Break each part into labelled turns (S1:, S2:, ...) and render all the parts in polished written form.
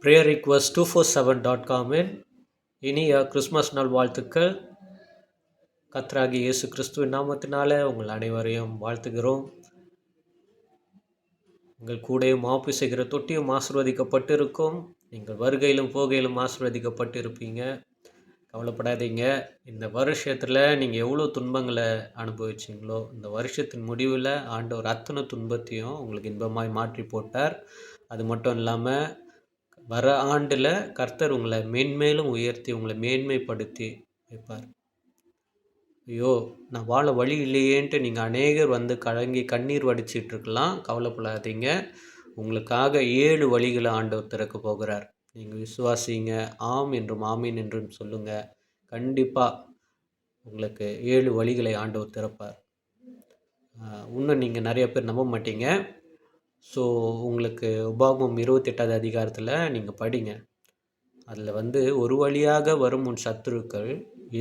S1: prayerrequest247.com-இன் இனிய கிறிஸ்மஸ் நாள் வாழ்த்துக்கள். கர்த்தராகிய இயேசு கிறிஸ்துவின் நாமத்தினால உங்கள் அனைவரையும் வாழ்த்துகிறோம். உங்கள் கூடயும் ஆப்பு செய்கிற தொட்டியும் ஆசீர்வதிக்கப்பட்டிருக்கும். நீங்கள் வருகையிலும் போகையிலும் ஆசீர்வதிக்கப்பட்டிருப்பீங்க. கவலைப்படாதீங்க. இந்த வருஷத்தில் நீங்கள் எவ்வளோ துன்பங்களை அனுபவிச்சிங்களோ, இந்த வருஷத்தின் முடிவில் ஆண்டவர் அத்தனை துன்பத்தையும் உங்களுக்கு இன்பமாய் மாற்றி போட்டார். அது மட்டும் இல்லாமல் வர ஆண்டில் கர்த்தர் உங்களை மேன்மேலும் உயர்த்தி உங்களை மேன்மைப்படுத்தி வைப்பார். ஐயோ, நான் வாழ வழி இல்லையேன்ட்டு நீங்கள் அநேகர் வந்து கலங்கி கண்ணீர் வடிச்சிட்டு இருக்கலாம். கவலைப்படாதீங்க. உங்களுக்காக 7 வழிகளை ஆண்டவர் திறக்க போகிறார். நீங்கள் விசுவாசிங்க. ஆம் என்றும் ஆமீன் என்றும் சொல்லுங்கள். கண்டிப்பாக உங்களுக்கு 7 வழிகளை ஆண்டவர் திறப்பார். இன்னும் நீங்கள் நிறைய பேர் நம்ப மாட்டீங்க. ஸோ உங்களுக்கு உபாகமம் 28வது அதிகாரத்தில் நீங்கள் படிங்க. அதில் வந்து ஒரு வழியாக வரும் உன் சத்துருக்கள்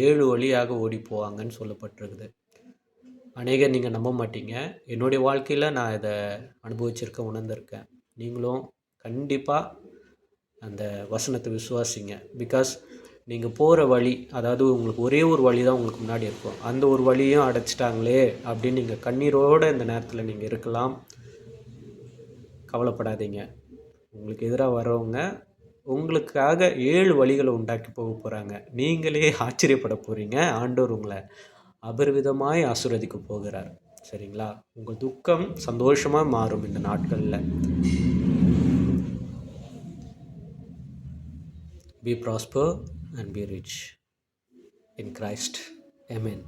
S1: 7 வழியாக ஓடி போவாங்கன்னு சொல்லப்பட்டிருக்குது. அநேகர் நீங்கள் நம்ப மாட்டீங்க. என்னுடைய வாழ்க்கையில் நான் இதை அனுபவிச்சிருக்கேன், உணர்ந்திருக்கேன். நீங்களும் கண்டிப்பாக அந்த வசனத்தை விசுவாசிங்க. பிகாஸ் நீங்கள் போகிற வழி, அதாவது உங்களுக்கு ஒரே ஒரு வழி தான் உங்களுக்கு முன்னாடி இருக்கும். அந்த ஒரு வழியும் அடைச்சிட்டாங்களே அப்படின்னு நீங்கள் கண்ணீரோடு இந்த நேரத்தில் நீங்கள் இருக்கலாம். கவலைப்படாதீங்க. உங்களுக்கு எதிராக வரவங்க உங்களுக்காக 7 வழிகளை உண்டாக்கி போக போகிறாங்க. நீங்களே ஆச்சரியப்பட போகிறீங்க. ஆண்டவர் உங்களை அபரிவிதமாய் ஆசீர்வதிக்க போகிறார். சரிங்களா? உங்கள் துக்கம் சந்தோஷமாக மாறும் இந்த நாட்களில். Be prosper and be rich in Christ. Amen.